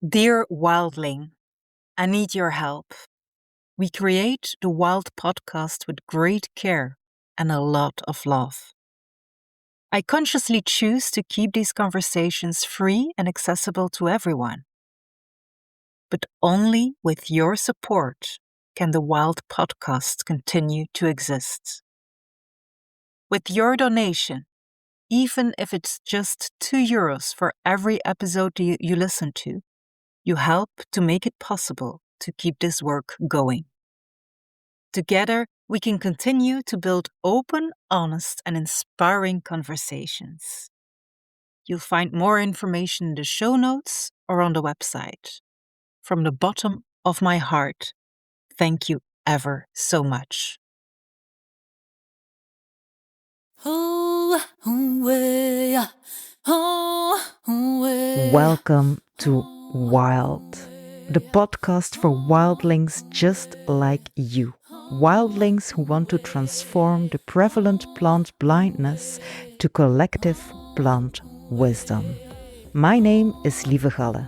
Dear wildling, I need your help. We create the Wild podcast with great care and a lot of love. I consciously choose to keep these conversations free and accessible to everyone. But only with your support can the Wild podcast continue to exist. With your donation, even if it's just €2 for every episode you listen to, you help to make it possible to keep this work going. Together, we can continue to build open, honest, and inspiring conversations. You'll find more information in the show notes or on the website. From the bottom of my heart, thank you ever so much. Welcome to Wild, the podcast for wildlings just like you. Wildlings who want to transform the prevalent plant blindness to collective plant wisdom. My name is Lieve Galle.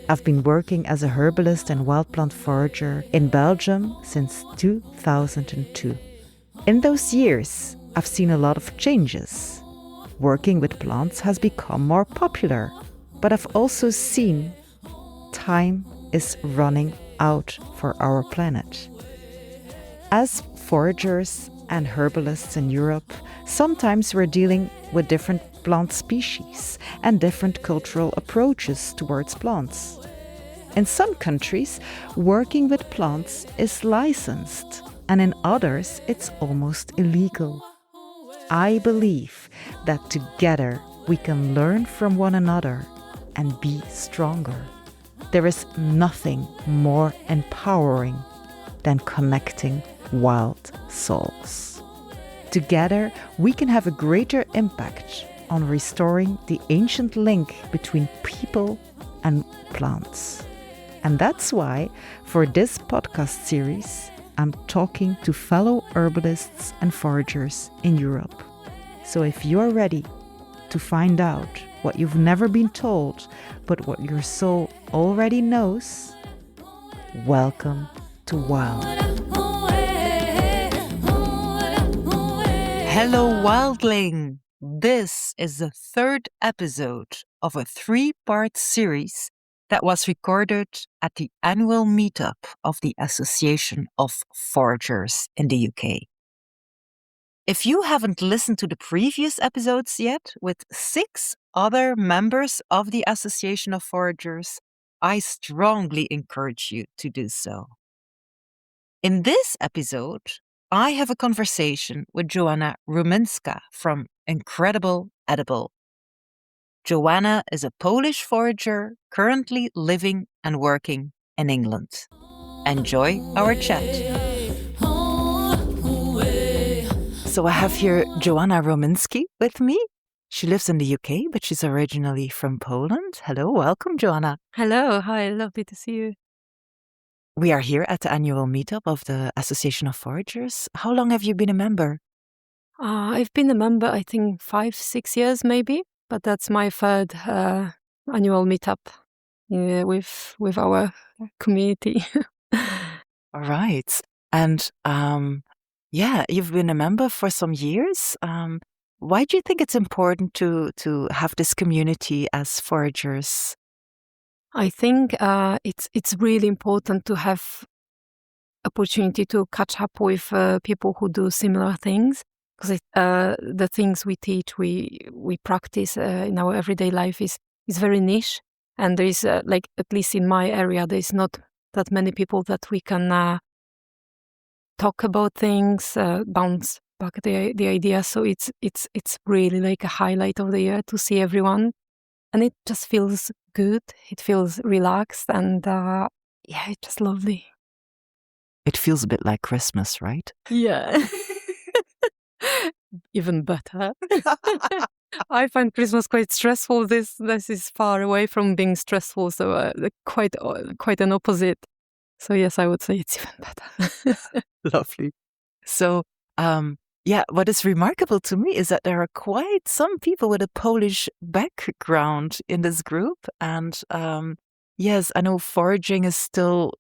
I've been working as a herbalist and wild plant forager in Belgium since 2002. In those years, I've seen a lot of changes. Working with plants has become more popular, but I've also seen time is running out for our planet. As foragers and herbalists in Europe, sometimes we're dealing with different plant species and different cultural approaches towards plants. In some countries, working with plants is licensed, and in others, it's almost illegal. I believe that together we can learn from one another and be stronger. There is nothing more empowering than connecting wild souls. Together, we can have a greater impact on restoring the ancient link between people and plants. And that's why, for this podcast series, I'm talking to fellow herbalists and foragers in Europe. So if you're ready to find out what you've never been told, but what your soul already knows, welcome to Wild. Hello, wildling! This is the third episode of a 3-part series that was recorded at the annual meetup of the Association of Foragers in the UK. If you haven't listened to the previous episodes yet, with 6 other members of the Association of Foragers, I strongly encourage you to do so. In this episode, I have a conversation with Joanna Ruminska from Incredible Edible. Joanna is a Polish forager currently living and working in England. Enjoy our chat. So I have here Joanna Ruminska with me. She lives in the UK, but she's originally from Poland. Hello, welcome, Joanna. Hello, hi, lovely to see you. We are here at the annual meetup of the Association of Foragers. How long have you been a member? I've been a member, I think 5-6 years maybe, but that's my third annual meetup with our community. All right. And you've been a member for some years. Why do you think it's important to have this community as foragers? I think it's really important to have opportunity to catch up with people who do similar things, because the things we teach, we practice in our everyday life is very niche, and there is at least in my area, there is not that many people that we can talk about things, bounce back the idea. So it's really like a highlight of the year to see everyone. And it just feels good. It feels relaxed, and it's just lovely. It feels a bit like Christmas, right? Yeah. Even better. I find Christmas quite stressful. This is far away from being stressful, so quite an opposite. So yes, I would say it's even better. Lovely. So what is remarkable to me is that there are quite some people with a Polish background in this group. And Yes, I know foraging is still,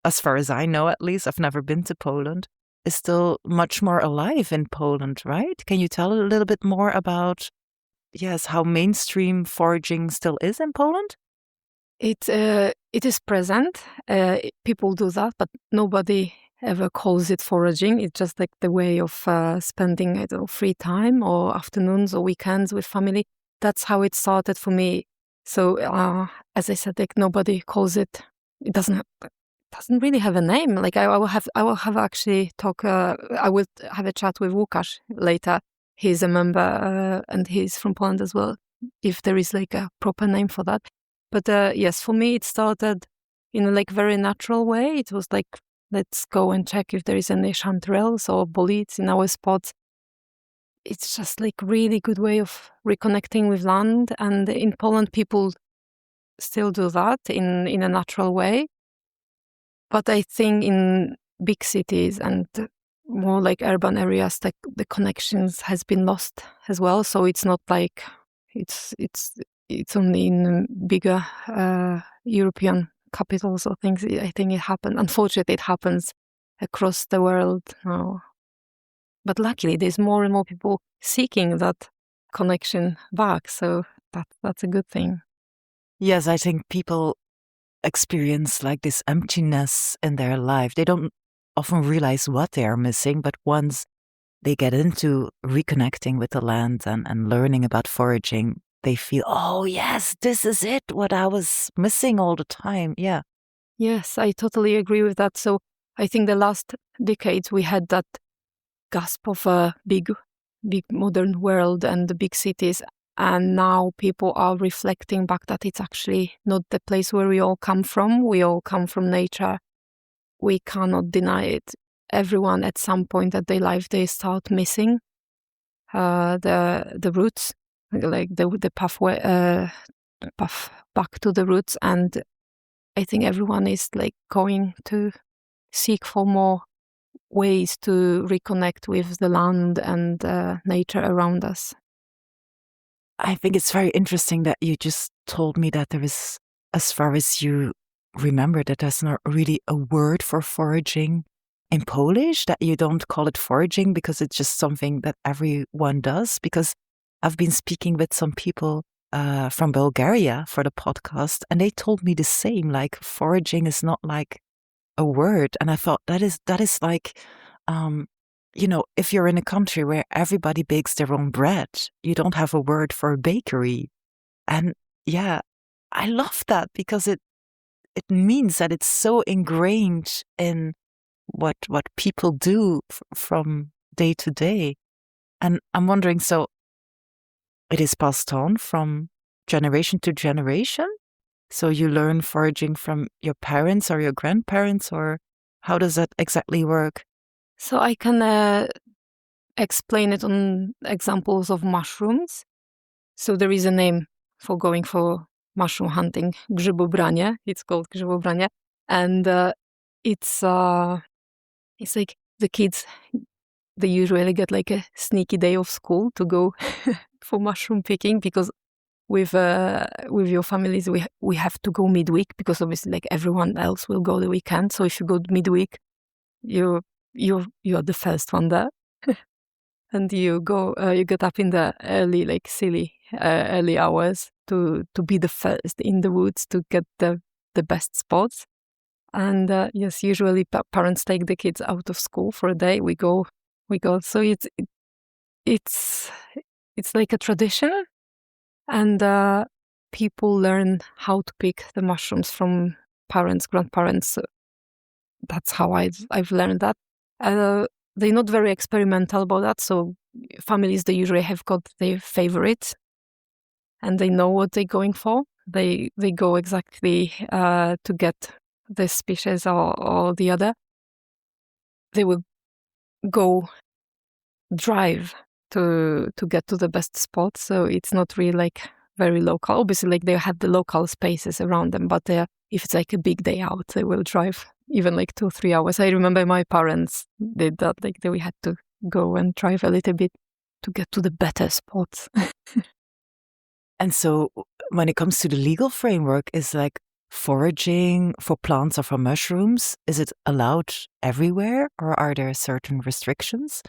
as far as I know at least, I've never been to Poland, is still much more alive in Poland, right? Can you tell a little bit more about, yes, how mainstream foraging still is in Poland? It is present. People do that, but nobody ever calls it foraging. It's just like the way of spending, I don't know, free time or afternoons or weekends with family. That's how it started for me. So as I said, like nobody calls it. It doesn't really have a name. Like I will have actually talk. I will have a chat with Łukasz later. He's a member and he's from Poland as well. If there is like a proper name for that. But yes, for me, it started in a like very natural way. It was like, let's go and check if there is any chanterelles or bolids in our spots. It's just like really good way of reconnecting with land. And in Poland, people still do that in a natural way. But I think in big cities and more like urban areas, like the connections has been lost as well. So it's not like it's only in bigger European capitals or things. I think it happened. Unfortunately, it happens across the world now. But luckily, there's more and more people seeking that connection back. So that's a good thing. Yes, I think people experience like this emptiness in their life. They don't often realize what they are missing, but once they get into reconnecting with the land and learning about foraging, they feel, oh, yes, this is it, what I was missing all the time. Yeah. Yes, I totally agree with that. So I think the last decades we had that gasp of a big modern world and the big cities. And now people are reflecting back that it's actually not the place where we all come from. We all come from nature. We cannot deny it. Everyone at some point of their life, they start missing the roots, like the pathway, path back to the roots. And I think everyone is like going to seek for more ways to reconnect with the land and nature around us. I think it's very interesting that you just told me that there is, as far as you remember, that there's not really a word for foraging in Polish, that you don't call it foraging because it's just something that everyone does. Because I've been speaking with some people from Bulgaria for the podcast, and they told me the same, like foraging is not like a word. And I thought that is like, if you're in a country where everybody bakes their own bread, you don't have a word for a bakery. And yeah, I love that because it means that it's so ingrained in what people do from day to day. And I'm wondering, so it is passed on from generation to generation? So you learn foraging from your parents or your grandparents, or how does that exactly work? So I can explain it on examples of mushrooms. So there is a name for going for mushroom hunting, grzybobranie. It's called grzybobranie, and it's like the kids, they usually get like a sneaky day of school to go for mushroom picking, because with your families we have to go midweek, because obviously like everyone else will go the weekend. So if you go midweek, you're the first one there. And you get up in the early, like silly early hours to be the first in the woods to get the best spots. And yes, usually parents take the kids out of school for a day. We go. So it's like a tradition, and people learn how to pick the mushrooms from parents, grandparents. So that's how I've learned that. They're not very experimental about that. So families, they usually have got their favorites, and they know what they're going for. They go exactly to get this species or the other. They will go drive to get to the best spot. So it's not really like very local. Obviously, like they have the local spaces around them, but if it's like a big day out, they will drive even like 2-3 hours. I remember my parents did that. Like we had to go and drive a little bit to get to the better spots. And so when it comes to the legal framework, is like foraging for plants or for mushrooms, is it allowed everywhere or are there certain restrictions?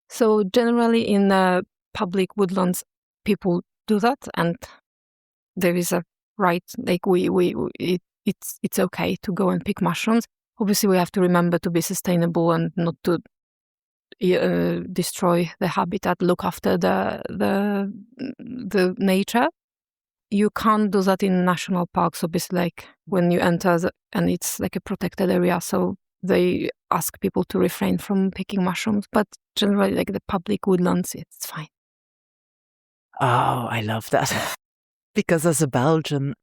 So generally in public woodlands, people do that, and there is a right, like it's okay to go and pick mushrooms. Obviously, we have to remember to be sustainable and not to destroy the habitat, look after the nature. You can't do that in national parks, obviously, like when you enter and it's like a protected area, so they ask people to refrain from picking mushrooms, but generally like the public woodlands, it's fine. Oh, I love that. Because as a Belgian,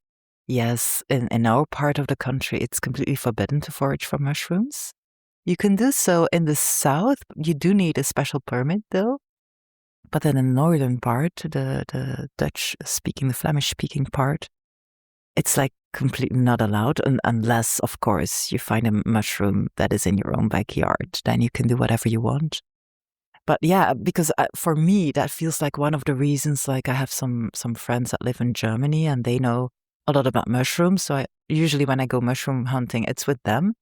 yes, in our part of the country, it's completely forbidden to forage for mushrooms. You can do so in the south. You do need a special permit though. But in the northern part, the Dutch speaking, the Flemish speaking part, it's like completely not allowed unless, of course, you find a mushroom that is in your own backyard. Then you can do whatever you want. But yeah, because for me, that feels like one of the reasons, like I have some friends that live in Germany and they know a lot about mushrooms. So usually when I go mushroom hunting, it's with them.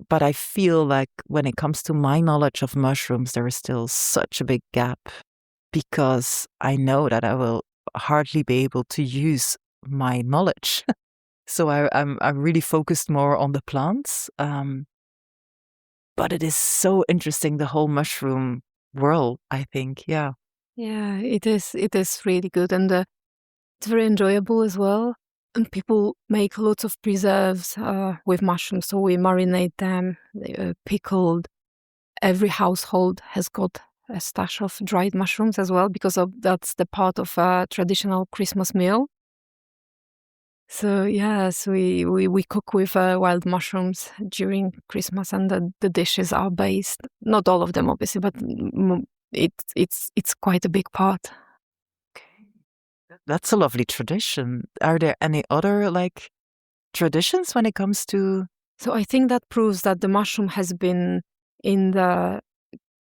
But I feel like when it comes to my knowledge of mushrooms, there is still such a big gap because I know that I will hardly be able to use my knowledge. So I'm really focused more on the plants. But it is so interesting, the whole mushroom world, I think. Yeah. Yeah, it is really good, and it's very enjoyable as well. And people make lots of preserves with mushrooms, so we marinate them, pickled. Every household has got a stash of dried mushrooms as well, because that's the part of a traditional Christmas meal. So yes, we cook with wild mushrooms during Christmas, and the dishes are based, not all of them obviously, but it's quite a big part. Okay. That's a lovely tradition. Are there any other like traditions when it comes to? So I think that proves that the mushroom has been in the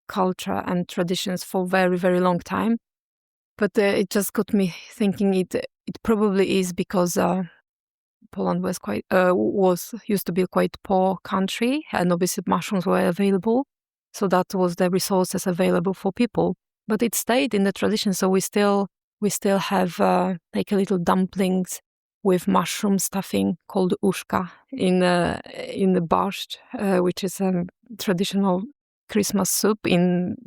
culture and traditions for very, very long time. But it just got me thinking it probably is because Poland was used to be a quite poor country, and obviously mushrooms were available, so that was the resources available for people. But it stayed in the tradition, so we still have like a little dumplings with mushroom stuffing called uszka in the borscht, which is a traditional Christmas soup in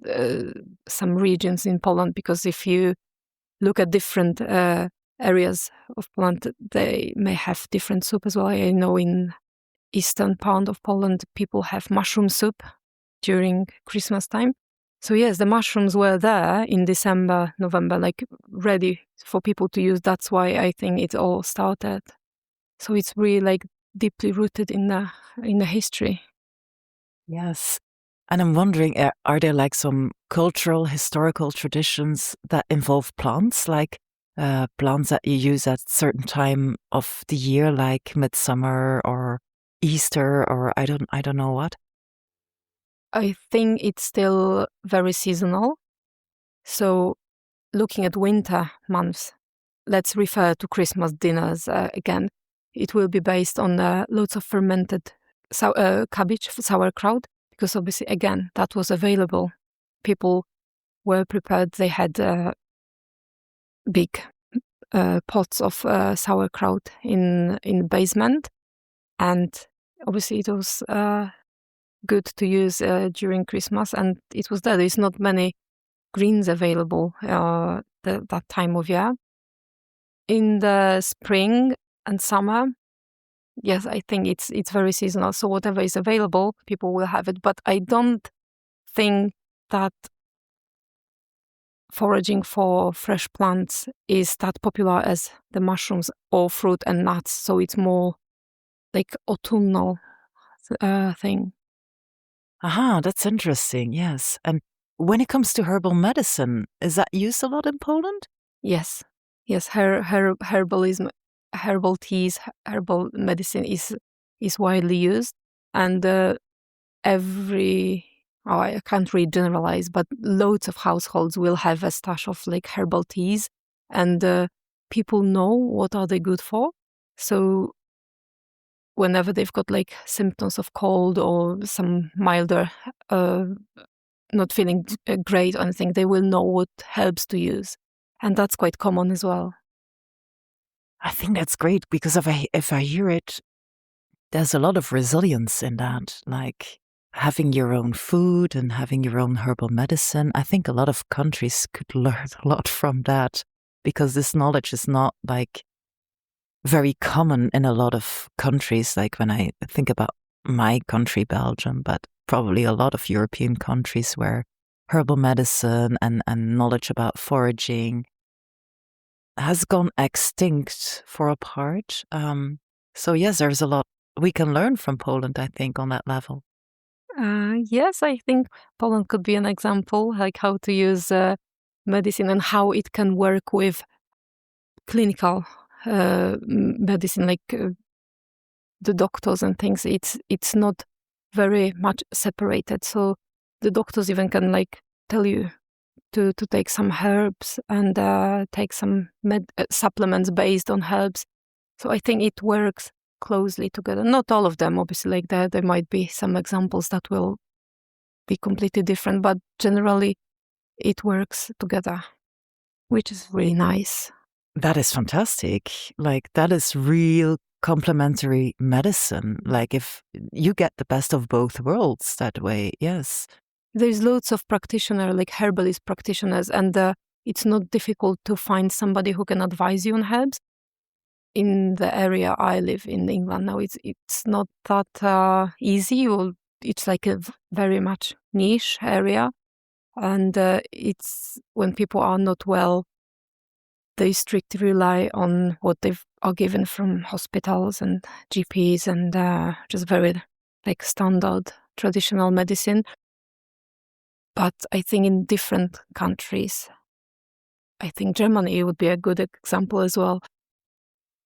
some regions in Poland. Because if you look at different areas of Poland, they may have different soup as well. I know in eastern part of Poland, people have mushroom soup during Christmas time. So yes, the mushrooms were there in December, November, like ready for people to use. That's why I think it all started. So it's really like deeply rooted in the history. Yes. And I'm wondering, are there like some cultural, historical traditions that involve plants, like plants that you use at certain time of the year, like midsummer or Easter, or I don't know what? I think it's still very seasonal. So looking at winter months, let's refer to Christmas dinners again. It will be based on lots of fermented cabbage, sauerkraut, because obviously, again, that was available. People were prepared. They had big pots of sauerkraut in the basement, and obviously it was good to use during Christmas. And it was there. There's not many greens available that time of year. In the spring and summer, yes, I think it's very seasonal. So whatever is available, people will have it. But I don't think that foraging for fresh plants is that popular as the mushrooms or fruit and nuts. So it's more like autumnal thing. Aha, that's interesting. Yes. And when it comes to herbal medicine, is that used a lot in Poland? Yes, herbalism, herbal teas, herbal medicine is widely used, and I can't really generalize, but loads of households will have a stash of like herbal teas, and people know what are they good for. So whenever they've got like symptoms of cold or some milder, not feeling great or anything, they will know what herbs to use. And that's quite common as well. I think that's great because if I hear it, there's a lot of resilience in that, like having your own food and having your own herbal medicine. I think a lot of countries could learn a lot from that because this knowledge is not like very common in a lot of countries. Like when I think about my country, Belgium, but probably a lot of European countries where herbal medicine and knowledge about foraging has gone extinct for a part. So yes, there's a lot we can learn from Poland, I think, on that level. Yes, I think Poland could be an example, like how to use medicine and how it can work with clinical medicine, like the doctors and things. It's not very much separated. So the doctors even can like tell you to take some herbs and take some supplements based on herbs. So I think it works closely together. Not all of them, obviously, like there might be some examples that will be completely different, but generally it works together, which is really nice. That is fantastic. Like that is real complementary medicine. Like if you get the best of both worlds that way, yes. There's loads of practitioners, like herbalist practitioners, and it's not difficult to find somebody who can advise you on herbs. In the area I live in England now, it's not that easy, or it's like a very much niche area, and it's when people are not well, they strictly rely on what they are given from hospitals and GPs and just very like standard traditional medicine. But I think in different countries, I think Germany would be a good example as well.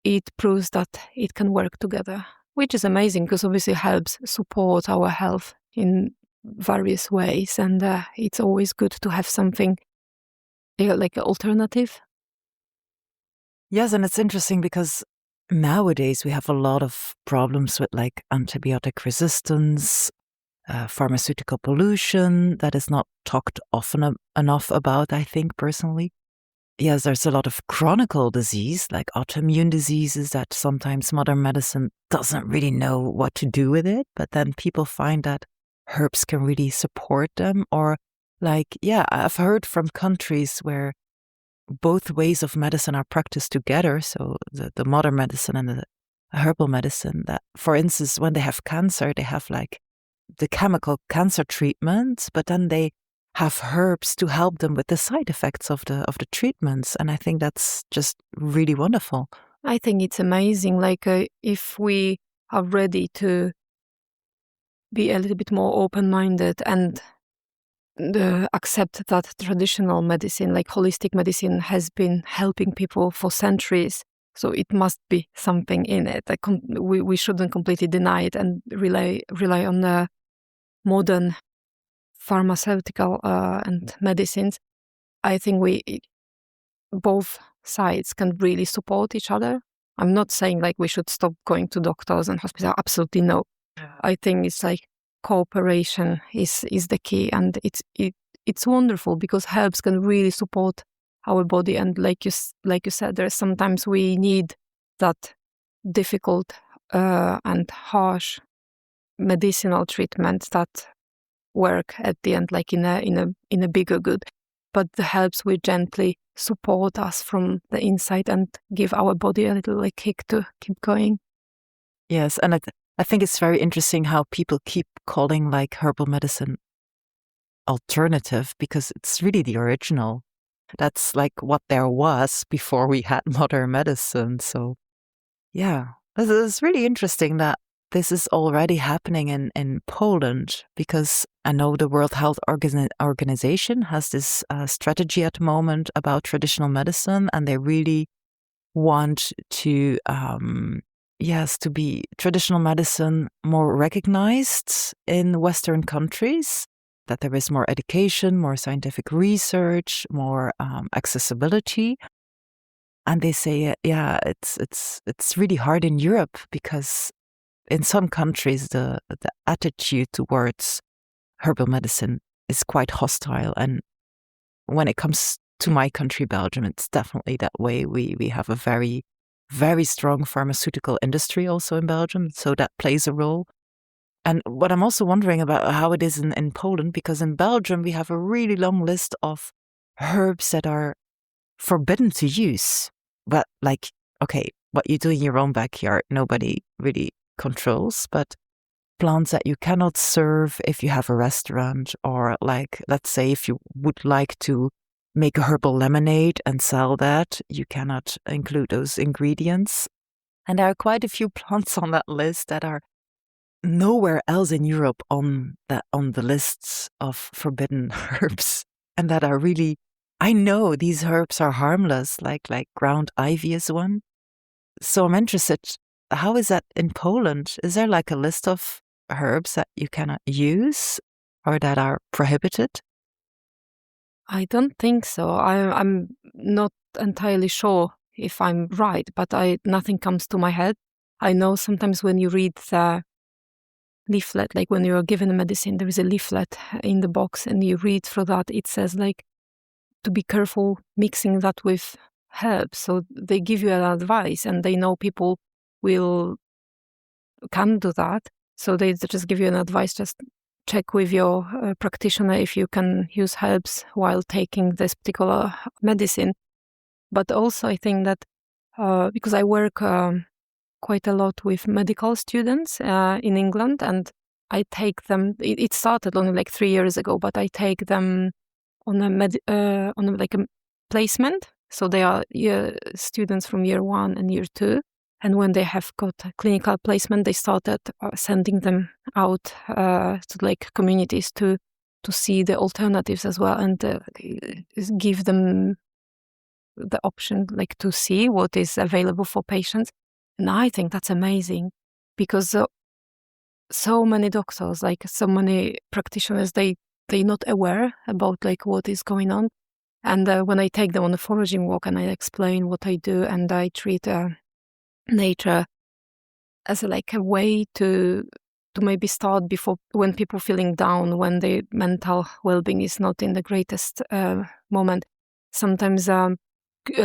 It proves that it can work together, which is amazing because obviously helps support our health in various ways. And it's always good to have something like an alternative. Yes, and it's interesting because nowadays we have a lot of problems with like antibiotic resistance, pharmaceutical pollution that is not talked often enough about, I think, personally. Yes, there's a lot of chronic disease, like autoimmune diseases that sometimes modern medicine doesn't really know what to do with it, but then people find that herbs can really support them. Or like, yeah, I've heard from countries where both ways of medicine are practiced together. So the modern medicine and the herbal medicine that, for instance, when they have cancer, they have like the chemical cancer treatment, but then they have herbs to help them with the side effects of the treatments. And I think that's just really wonderful. I think it's amazing. Like if we are ready to be a little bit more open-minded and accept that traditional medicine, like holistic medicine, has been helping people for centuries. So it must be something in it. Like we shouldn't completely deny it and rely on the modern pharmaceutical and medicines. I think both sides can really support each other. I'm not saying like we should stop going to doctors and hospitals. Absolutely no. I think it's like cooperation is the key, and it's wonderful because herbs can really support our body. And like you said, there's sometimes we need that difficult and harsh medicinal treatments that work at the end, like in a bigger good. But the herbs will gently support us from the inside and give our body a little like kick to keep going. Yes, and I think it's very interesting how people keep calling like herbal medicine alternative because it's really the original. That's like what there was before we had modern medicine. So yeah, this is really interesting that this is already happening in Poland because I know the World Health Organization has this strategy at the moment about traditional medicine, and they really want to to be traditional medicine more recognized in Western countries, that there is more education, more scientific research, more accessibility. And they say, it's really hard in Europe because in some countries, the attitude towards herbal medicine is quite hostile. And when it comes to my country, Belgium, it's definitely that way. We have a very, very strong pharmaceutical industry also in Belgium, so that plays a role. And what I'm also wondering about how it is in Poland, because in Belgium we have a really long list of herbs that are forbidden to use. But like, okay, what you do in your own backyard, nobody really controls, but plants that you cannot serve if you have a restaurant, or like, let's say if you would like to make a herbal lemonade and sell that, you cannot include those ingredients. And there are quite a few plants on that list that are nowhere else in Europe on the lists of forbidden herbs, and that are really, I know these herbs are harmless, like ground ivy is one. So I'm interested, how is that in Poland? Is there like a list of herbs that you cannot use or that are prohibited? I don't think so. I'm not entirely sure if I'm right, but nothing comes to my head. I know sometimes when you read the leaflet, like when you're given a medicine, there is a leaflet in the box and you read through that, it says like to be careful mixing that with herbs. So they give you an advice and they know people can do that. So they just give you an advice, just check with your practitioner if you can use herbs while taking this particular medicine. But also I think that because I work quite a lot with medical students in England, and I take them, it started only like 3 years ago, but I take them on a placement. So they are students from year 1 and year 2. And when they have got a clinical placement, they started sending them out to like communities to see the alternatives as well, and give them the option like to see what is available for patients. And I think that's amazing, because so many doctors, like so many practitioners, they're not aware about like what is going on. And when I take them on a foraging walk and I explain what I do, and I treat nature as a way to maybe start before, when people feeling down, when their mental well-being is not in the greatest moment. Sometimes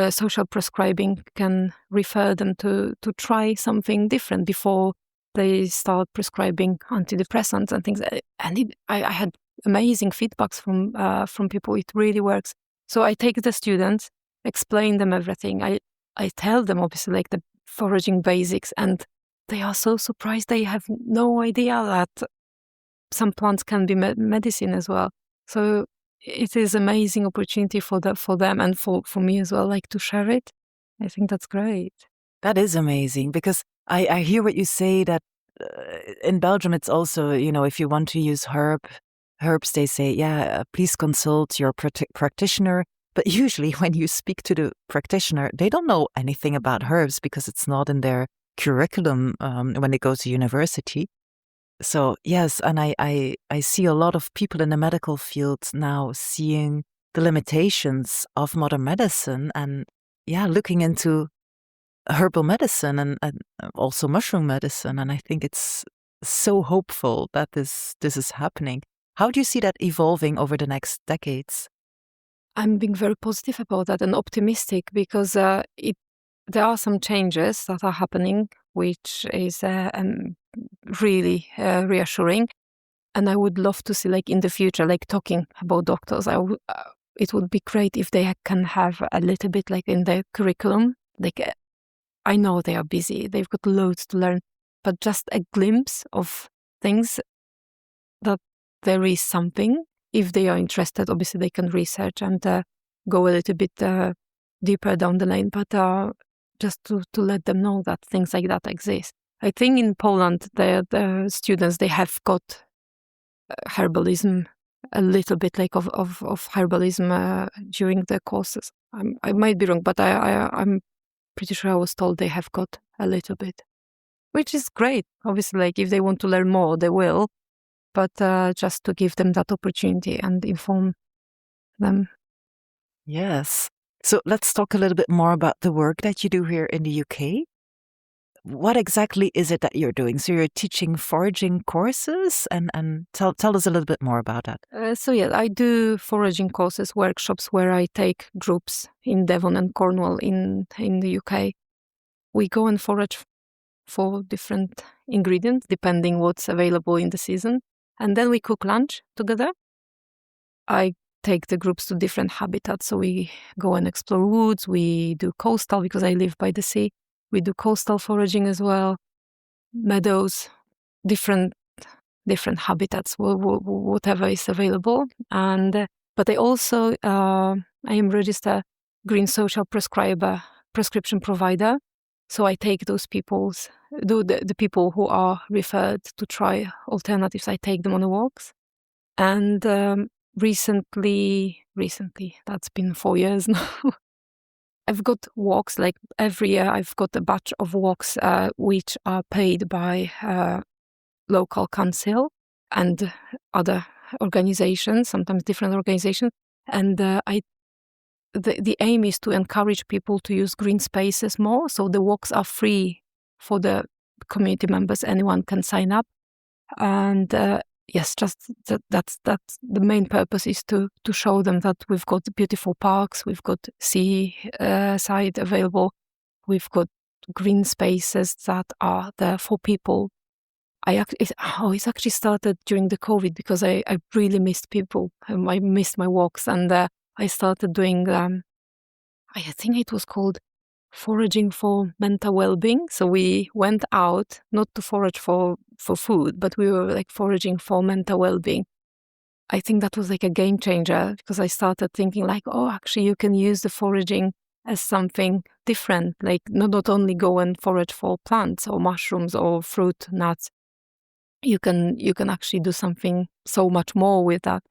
social prescribing can refer them to try something different before they start prescribing antidepressants and things. And I had amazing feedbacks from people. It really works. So I take the students, explain them everything. I tell them obviously like the foraging basics, and they are so surprised. They have no idea that some plants can be medicine as well. So it is amazing opportunity for them and for me as well, like to share it. I think that's great. That is amazing, because I hear what you say, that in Belgium it's also, if you want to use herbs, they say, yeah, please consult your practitioner. But usually when you speak to the practitioner, they don't know anything about herbs because it's not in their curriculum when they go to university. So yes, and I see a lot of people in the medical field now seeing the limitations of modern medicine, and looking into herbal medicine and also mushroom medicine. And I think it's so hopeful that this is happening. How do you see that evolving over the next decades? I'm being very positive about that and optimistic, because there are some changes that are happening, which is really reassuring. And I would love to see, like in the future, like talking about doctors. It would be great if they can have a little bit like in their curriculum. Like I know they are busy, they've got loads to learn, but just a glimpse of things, that there is something. If they are interested, obviously they can research and go a little bit deeper down the lane, but just to let them know that things like that exist. I think in Poland, the students, they have got herbalism, a little bit like of herbalism during the courses. I might be wrong, but I'm pretty sure I was told they have got a little bit, which is great. Obviously, like if they want to learn more, they will, but just to give them that opportunity and inform them. Yes. So let's talk a little bit more about the work that you do here in the UK. what exactly is it that you're doing? So you're teaching foraging courses, and tell us a little bit more about that. I do foraging courses, workshops where I take groups in Devon and Cornwall in the UK. We go and forage for different ingredients depending what's available in the season, and then we cook lunch together. I take the groups to different habitats, so we go and explore woods. We do coastal because I live by the sea. We do coastal foraging as well, meadows, different habitats, whatever is available. And but I also I am registered green social prescription provider. So I take those the people who are referred to try alternatives. I take them on the walks. And recently, that's been 4 years now. I've got walks, like every year I've got a batch of walks which are paid by local council and other organizations, sometimes different organizations. And the aim is to encourage people to use green spaces more. So the walks are free for the community members. Anyone can sign up. And yes, just that's the main purpose is to show them that we've got beautiful parks, we've got sea side available, we've got green spaces that are there for people. It's actually started during the COVID because I really missed people. I missed my walks, and I started doing. I think it was called foraging for mental well-being. So we went out not to forage for food, but we were like foraging for mental well-being. I think that was like a game changer because I started thinking like, oh, actually you can use the foraging as something different. Like not only go and forage for plants or mushrooms or fruit, nuts. You can actually do something so much more with that.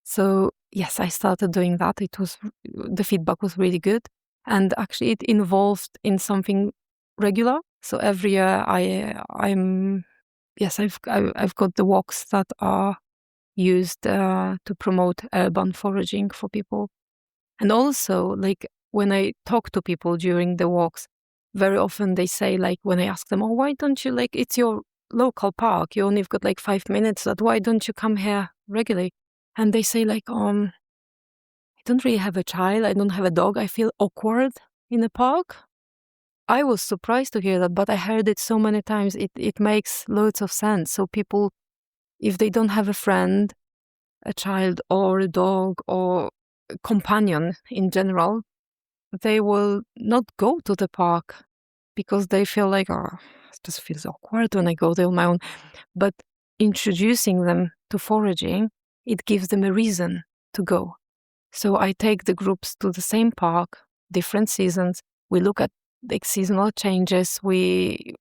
So yes, I started doing that. The feedback was really good. And actually it involved in something regular. So every year I've got the walks that are used to promote urban foraging for people. And also, like when I talk to people during the walks, very often they say, like when I ask them, oh, why don't you, like, it's your local park, you only have got like 5 minutes, that why don't you come here regularly? And they say like, I don't really have a child, I don't have a dog, I feel awkward in a park. I was surprised to hear that, but I heard it so many times, it makes loads of sense. So people, if they don't have a friend, a child or a dog or a companion in general, they will not go to the park because they feel like, oh, it just feels awkward when I go there on my own. But introducing them to foraging, it gives them a reason to go. So I take the groups to the same park, different seasons. We look at the seasonal changes. We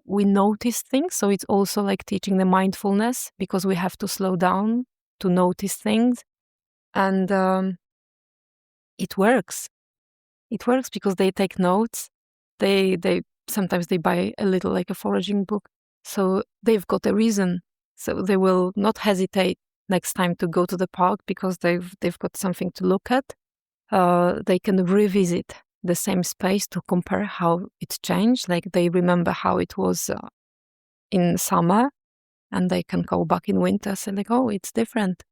notice things. So it's also like teaching the mindfulness because we have to slow down to notice things. And it works. It works because they take notes. They sometimes they buy a little like a foraging book. So they've got a reason. So they will not hesitate next time to go to the park because they've got something to look at. They can revisit the same space to compare how it's changed. Like they remember how it was in summer, and they can go back in winter. So like, oh, it's different.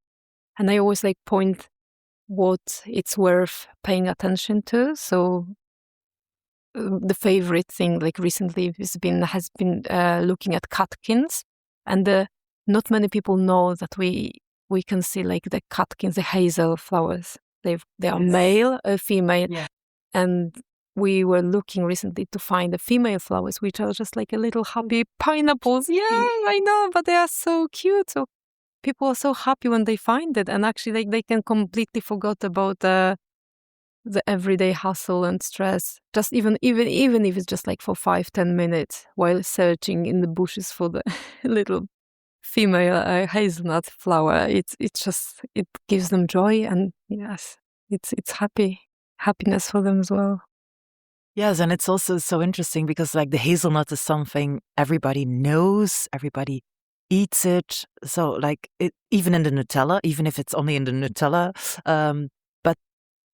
And I always like point what it's worth paying attention to. So the favorite thing like recently has been looking at catkins, and not many people know that we can see like the catkins, the hazel flowers. They are male, female, and we were looking recently to find the female flowers, which are just like a little happy pineapples. Yeah, I know, but they are so cute. So people are so happy when they find it, and actually they can completely forget about the everyday hustle and stress. Just even if it's just like for 5-10 minutes while searching in the bushes for the little female hazelnut flower, it gives them joy, and yes, it's happiness for them as well. Yes, and it's also so interesting because like the hazelnut is something everybody knows, everybody eats it. So like even in the Nutella, even if it's only in the Nutella, but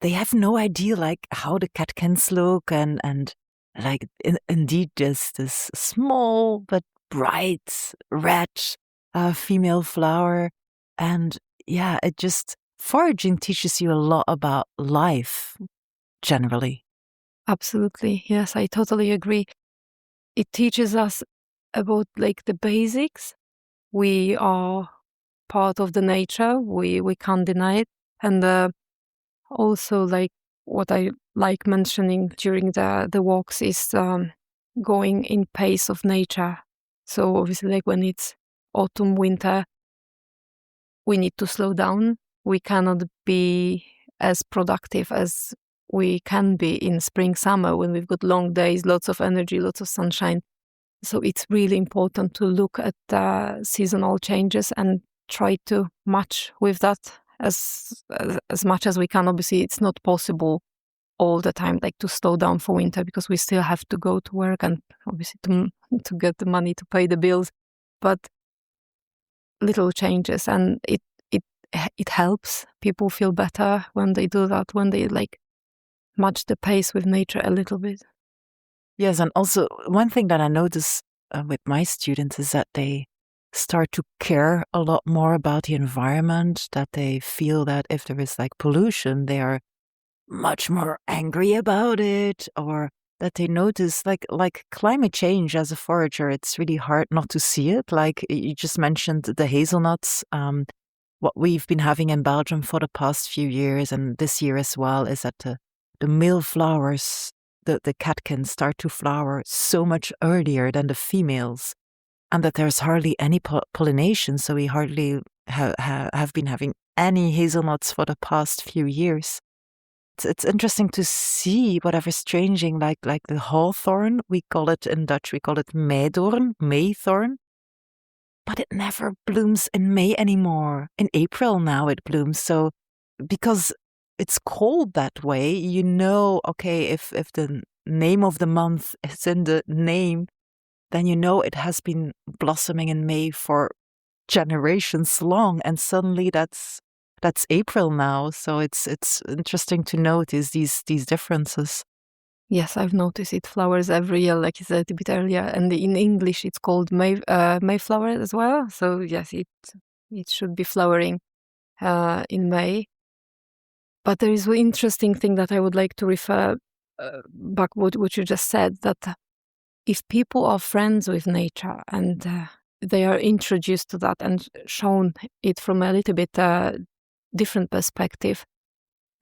they have no idea like how the catkins look and like indeed this small but bright red female flower. And yeah, it just, foraging teaches you a lot about life generally. Absolutely. Yes, I totally agree. It teaches us about like the basics. We are part of the nature. We can't deny it. And also, like what I like mentioning during the walks is going in pace of nature. So obviously, like when it's autumn, winter, we need to slow down. We cannot be as productive as we can be in spring, summer, when we've got long days, lots of energy, lots of sunshine. So it's really important to look at seasonal changes and try to match with that as much as we can. Obviously, it's not possible all the time, like to slow down for winter, because we still have to go to work and obviously to get the money to pay the bills. But little changes, and it helps people feel better when they do that, when they like match the pace with nature a little bit. Yes, and also one thing that I notice with my students is that they start to care a lot more about the environment, that they feel that if there is like pollution, they are much more angry about it, or that they notice like climate change. As a forager, it's really hard not to see it. Like you just mentioned the hazelnuts. What we've been having in Belgium for the past few years and this year as well is that the male flowers, the catkins start to flower so much earlier than the females, and that there's hardly any pollination. So we hardly have been having any hazelnuts for the past few years. It's interesting to see whatever's changing, like the hawthorn. We call it in Dutch, we call it meidoorn, maythorn. But it never blooms in May anymore. In April now it blooms. So because it's cold that way, you know, okay, if the name of the month is in the name, then you know it has been blossoming in May for generations long, and suddenly that's April now. So it's interesting to notice these differences. Yes, I've noticed it flowers every year, like you said a bit earlier, and in English it's called Mayflower as well. So yes, it should be flowering in May. But there is an interesting thing that I would like to refer back what you just said, that if people are friends with nature and they are introduced to that and shown it from a little bit different perspective,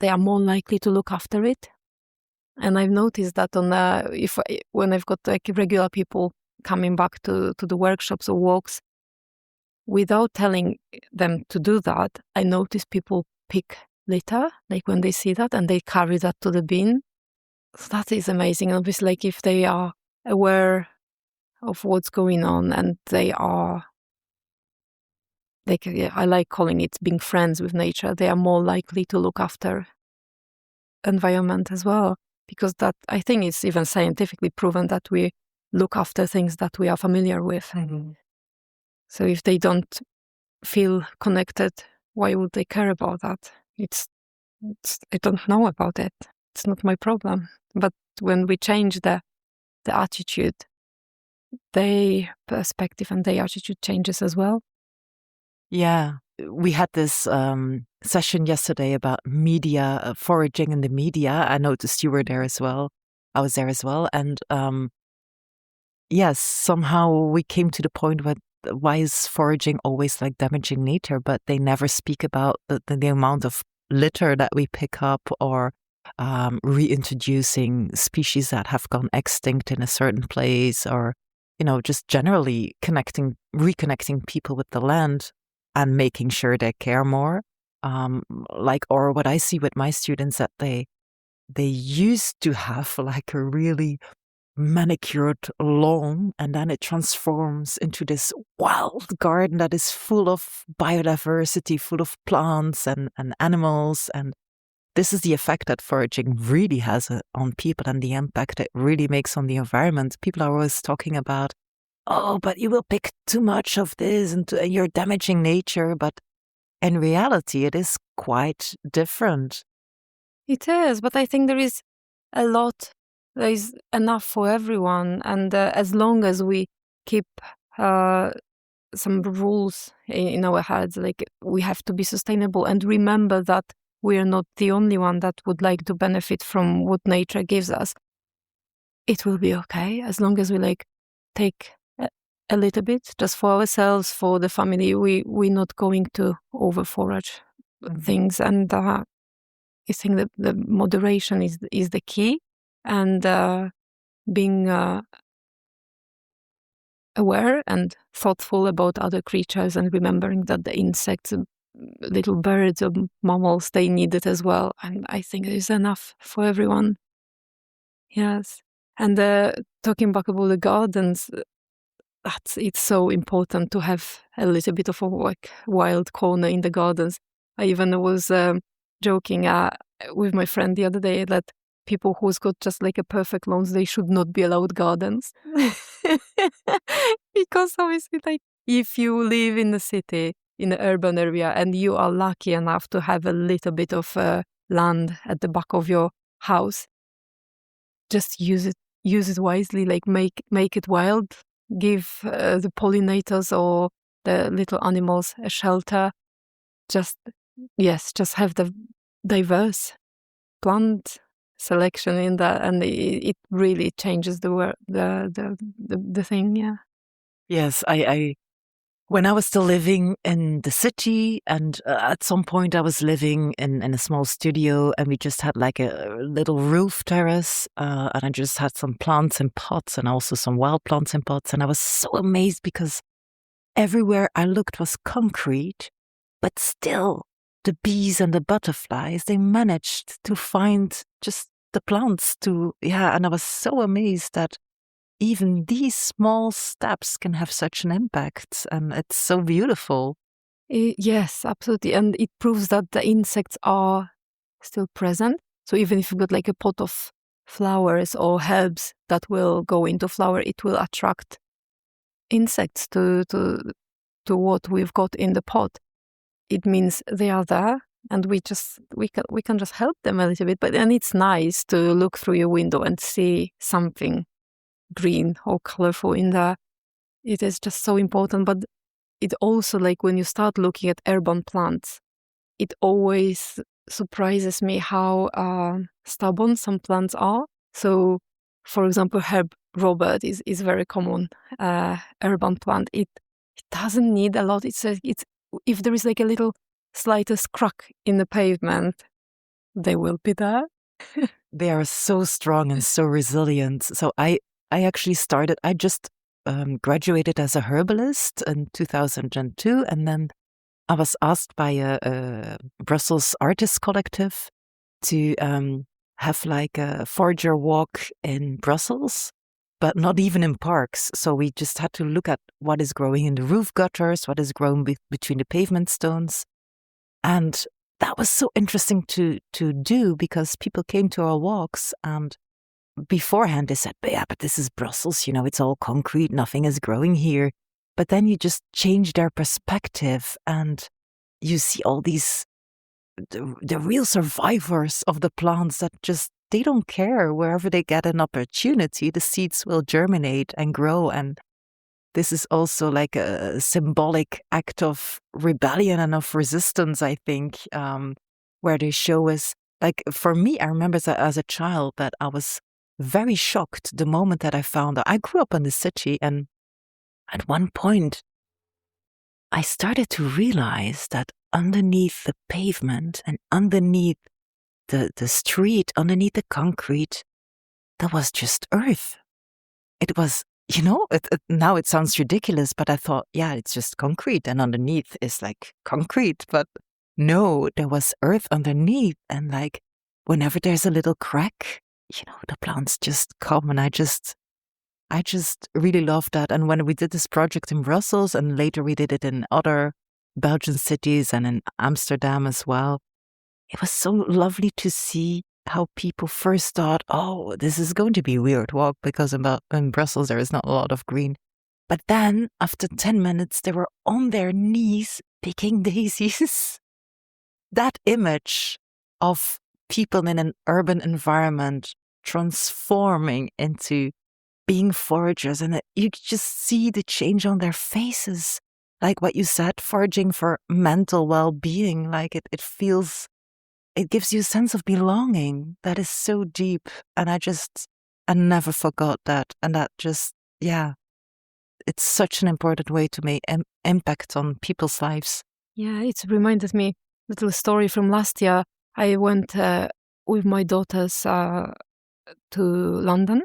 they are more likely to look after it. And I've noticed that when I've got like regular people coming back to the workshops or walks, without telling them to do that, I notice people pick litter, like when they see that, and they carry that to the bin. So that is amazing. Obviously, like if they are aware of what's going on and they are, like, I like calling it being friends with nature, they are more likely to look after environment as well. Because that, I think it's even scientifically proven that we look after things that we are familiar with. Mm-hmm. So if they don't feel connected, why would they care about that? I don't know about it. It's not my problem. But when we change the attitude, their perspective and their attitude changes as well. Yeah, we had this session yesterday about media, foraging in the media. I noticed you were there as well. I was there as well. And yes, somehow we came to the point where why is foraging always like damaging nature? But they never speak about the amount of litter that we pick up, or reintroducing species that have gone extinct in a certain place, or, you know, just generally reconnecting people with the land and making sure they care more. Or what I see with my students, that they used to have like a really manicured lawn, and then it transforms into this wild garden that is full of biodiversity, full of plants and animals. And this is the effect that foraging really has on people, and the impact it really makes on the environment. People are always talking about, oh, but you will pick too much of this and you're damaging nature. But in reality, it is quite different. It is, but I think there is a lot there is enough for everyone. And as long as we keep some rules in our heads, like we have to be sustainable and remember that we are not the only one that would like to benefit from what nature gives us, it will be okay. As long as we like take a little bit just for ourselves, for the family, we're not going to over forage things. And I think that the moderation is the key, and being aware and thoughtful about other creatures, and remembering that the insects, little birds or mammals, they need it as well. And I think there's enough for everyone. Yes. And talking back about the gardens, it's so important to have a little bit of a like wild corner in the gardens. I even was joking with my friend the other day that people who's got just like a perfect lawns, they should not be allowed gardens. Because obviously, like, if you live in the city, in the urban area, and you are lucky enough to have a little bit of land at the back of your house, just use it wisely. Like, make it wild. Give the pollinators or the little animals a shelter. Just have the diverse plant selection in that, and it really changes the thing. Yeah. Yes, I when I was still living in the city, and at some point I was living in a small studio, and we just had like a little roof terrace, and I just had some plants in pots and also some wild plants in pots, and I was so amazed because everywhere I looked was concrete, but still the bees and the butterflies, they managed to find just the plants and I was so amazed that even these small steps can have such an impact, and it's so beautiful. Yes, absolutely. And it proves that the insects are still present. So even if you've got like a pot of flowers or herbs that will go into flower, it will attract insects to what we've got in the pot. It means they are there, and we can just help them a little bit. But then it's nice to look through your window and see something green or colorful in there. It is just so important. But it also, like, when you start looking at urban plants, it always surprises me how stubborn some plants are. So, for example, herb Robert is very common urban plant. It doesn't need a lot. It's if there is like a little slightest crack in the pavement, they will be there. They are so strong and so resilient. So I actually started, I just graduated as a herbalist in 2002, and then I was asked by a Brussels artist collective to have like a forager walk in Brussels, but not even in parks. So we just had to look at what is growing in the roof gutters, what is growing between the pavement stones. And that was so interesting to do, because people came to our walks, and beforehand they said, yeah, but this is Brussels, it's all concrete, nothing is growing here. But then you just change their perspective, and you see all these, the real survivors of the plants that just, they don't care. Wherever they get an opportunity, the seeds will germinate and grow. And this is also like a symbolic act of rebellion and of resistance, I think, where they show us, like, for me, I remember that as a child that I was very shocked the moment that I found out. I grew up in the city, and at one point, I started to realize that underneath the pavement and underneath the street, underneath the concrete, there was just earth. It was, now it sounds ridiculous, but I thought, yeah, it's just concrete, and underneath is like concrete. But no, there was earth underneath, and like whenever there's a little crack, the plants just come, and I just really love that. And when we did this project in Brussels, and later we did it in other Belgian cities and in Amsterdam as well, it was so lovely to see how people first thought, oh, this is going to be a weird walk because in Brussels there is not a lot of green. But then after 10 minutes, they were on their knees picking daisies. That image of people in an urban environment transforming into being foragers, and you just see the change on their faces. Like what you said, foraging for mental well-being, like it feels, it gives you a sense of belonging that is so deep. And I never forgot that. And that just, yeah, it's such an important way to make impact on people's lives. Yeah, it's reminded me little story from last year. I went with my daughters to London.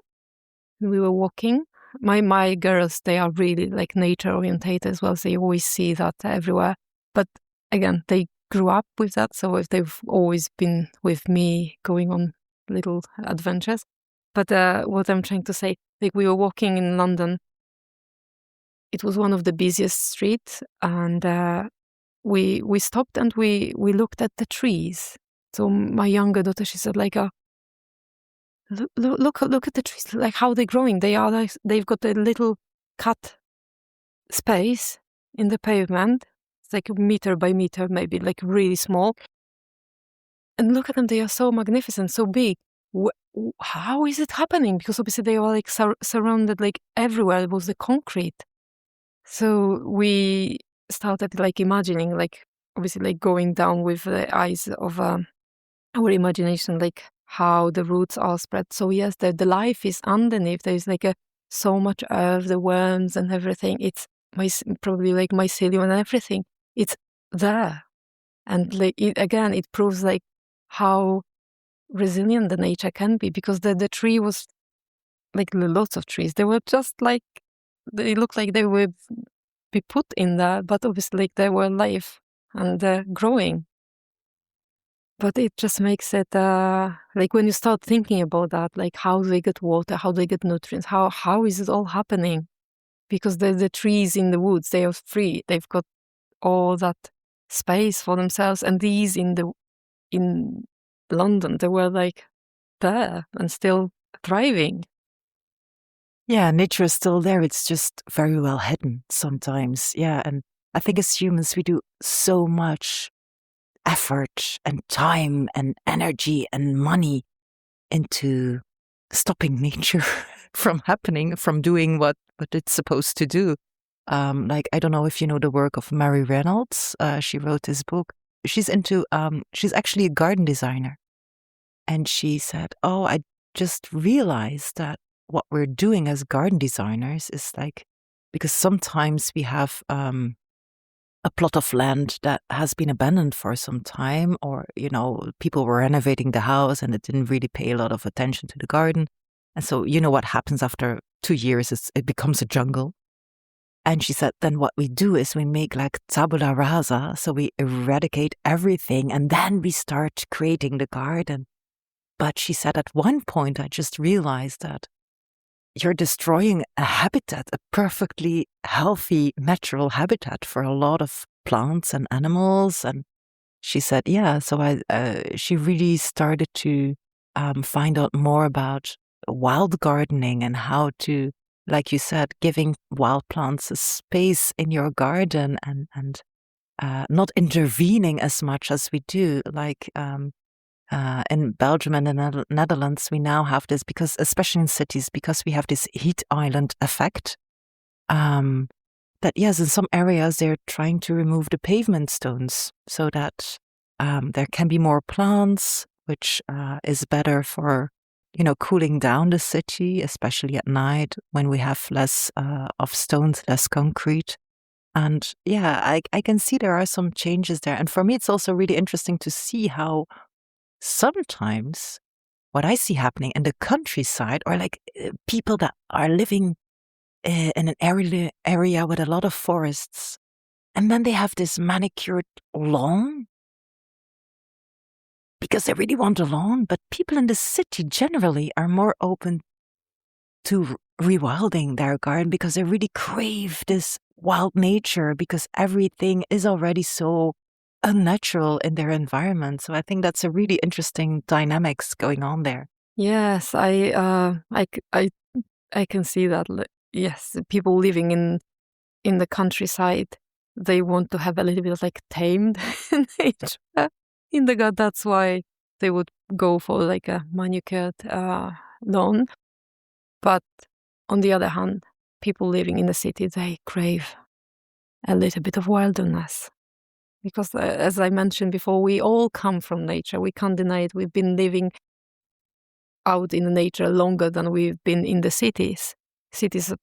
We were walking. My girls, they are really like nature orientated as well. So they always see that everywhere. But again, they grew up with that, so they've always been with me going on little adventures. But what I'm trying to say, like we were walking in London. It was one of the busiest streets, and we stopped and we looked at the trees. So my younger daughter, she said like, look at the trees, like how they're growing. They are like, they've got a little cut space in the pavement. It's like meter by meter, maybe like really small. And look at them, they are so magnificent, so big. How is it happening? Because obviously they are like surrounded like everywhere. It was the concrete. So we started like imagining, like obviously like going down with the eyes of our imagination, like how the roots are spread. So yes, the life is underneath. There's like so much earth, the worms and everything. It's probably like mycelium and everything. It's there, and like it proves like how resilient the nature can be, because the tree was like lots of trees. They were just like, they looked like they would be put in there, but obviously like they were alive and growing. But it just makes it like when you start thinking about that, like how they get water, how they get nutrients, how is it all happening? Because the trees in the woods, they are free. They've got all that space for themselves, and these in London, they were like there and still thriving. Yeah, nature is still there. It's just very well hidden sometimes. Yeah. And I think as humans, we do so much effort and time and energy and money into stopping nature from happening, from doing what it's supposed to do. Like, I don't know if you know the work of Mary Reynolds. She wrote this book. She's actually a garden designer. And she said, oh, I just realized that what we're doing as garden designers is like, because sometimes we have a plot of land that has been abandoned for some time, or, people were renovating the house and it didn't really pay a lot of attention to the garden. And so, what happens after 2 years is it becomes a jungle. And she said, then what we do is we make like tabula rasa. So we eradicate everything and then we start creating the garden. But she said, at one point, I just realized that you're destroying a habitat, a perfectly healthy, natural habitat for a lot of plants and animals. And she said, yeah, so she really started to find out more about wild gardening and how to, like you said, giving wild plants a space in your garden and not intervening as much as we do, like in Belgium and the Netherlands, we now have this, because especially in cities, because we have this heat island effect, that yes, in some areas they're trying to remove the pavement stones so that there can be more plants, which is better for, cooling down the city, especially at night when we have less of stones, less concrete. And yeah, I can see there are some changes there. And for me, it's also really interesting to see how sometimes what I see happening in the countryside, or like people that are living in an area with a lot of forests, and then they have this manicured lawn because they really want a lawn. But people in the city generally are more open to rewilding their garden because they really crave this wild nature, because everything is already so unnatural in their environment. So I think that's a really interesting dynamics going on there. Yes, I can see that. Yes, people living in the countryside, they want to have a little bit of like tamed nature in the garden. That's why they would go for like a manicured alone. But on the other hand, people living in the city, they crave a little bit of wilderness. Because as I mentioned before, we all come from nature. We can't deny it. We've been living out in nature longer than we've been in the cities. Cities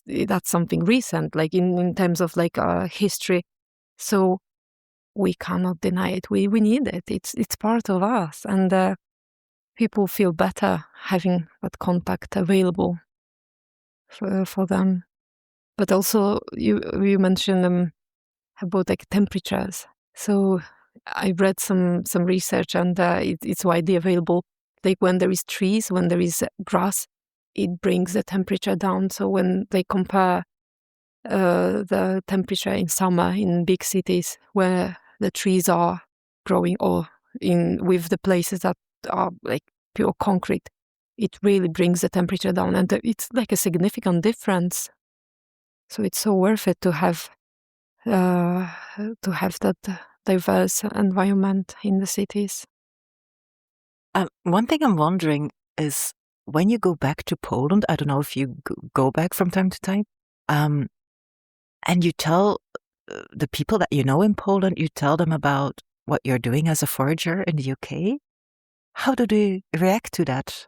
that's something recent, like in terms of like history. So we cannot deny it. We need it. It's part of us, and people feel better having that contact available for them. But also, you mentioned about like temperatures. So I read some research, and it's widely available. Like when there is trees, when there is grass, it brings the temperature down. So when they compare the temperature in summer in big cities where the trees are growing, or with the places that are like pure concrete, it really brings the temperature down, and it's like a significant difference. So it's so worth it to have that diverse environment in the cities. One thing I'm wondering is when you go back to Poland, I don't know if you go back from time to time, and you tell the people that you know in Poland, you tell them about what you're doing as a forager in the UK. How do they react to that?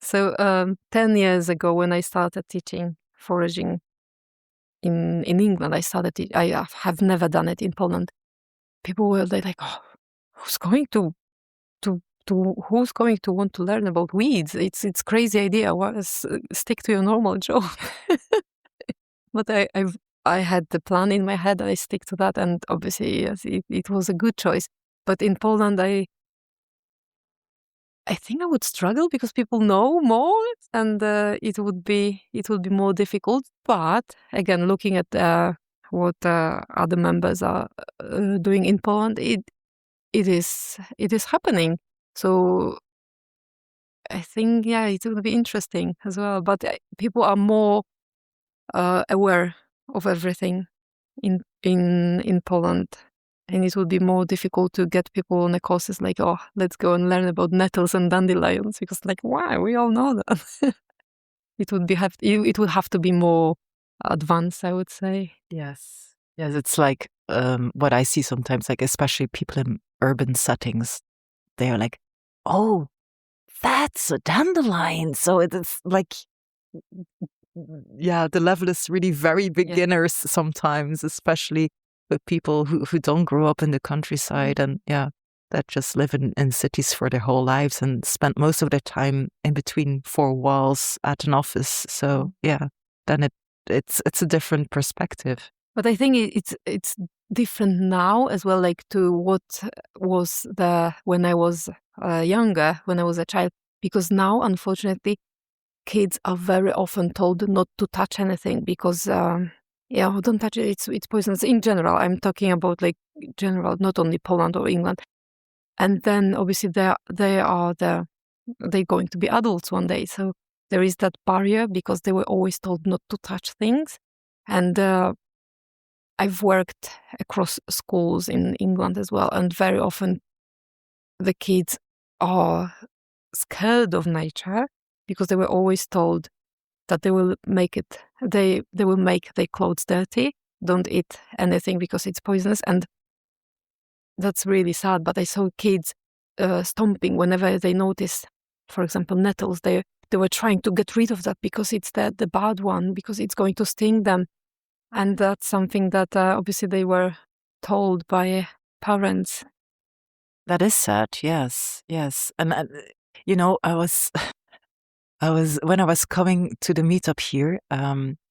So 10 years ago, when I started teaching foraging in England, I have never done it in Poland. People were like, "Oh, who's going to want to learn about weeds? It's crazy idea. Stick to your normal job." But I had the plan in my head, and I stick to that, and obviously, yes, it was a good choice. But in Poland, I think I would struggle because people know more, and it would be more difficult. But again, looking at what other members are doing in Poland, it is happening. So I think it will be interesting as well. But people are more aware of everything in Poland. And it would be more difficult to get people on the courses like, oh, let's go and learn about nettles and dandelions, because like, why? We all know that. It would have to be more advanced, I would say. Yes. Yes, it's like what I see sometimes, like especially people in urban settings, they are like, oh, that's a dandelion. So it's like, the level is really very beginners sometimes, especially with people who don't grow up in the countryside and that just live in cities for their whole lives and spend most of their time in between four walls at an office. So then it's a different perspective. But I think it's different now as well, like to what was when I was younger, when I was a child, because now, unfortunately, kids are very often told not to touch anything because, don't touch it, it's poisonous. In general, I'm talking about like general, not only Poland or England. And then obviously they're going to be adults one day. So there is that barrier because they were always told not to touch things. And I've worked across schools in England as well. And very often the kids are scared of nature because they were always told that they will make their clothes dirty. Don't eat anything because it's poisonous. And that's really sad. But I saw kids stomping whenever they notice, for example, nettles. They were trying to get rid of that because it's the bad one, because it's going to sting them. And that's something that obviously they were told by parents. That is sad. Yes. And I was when I was coming to the meetup here,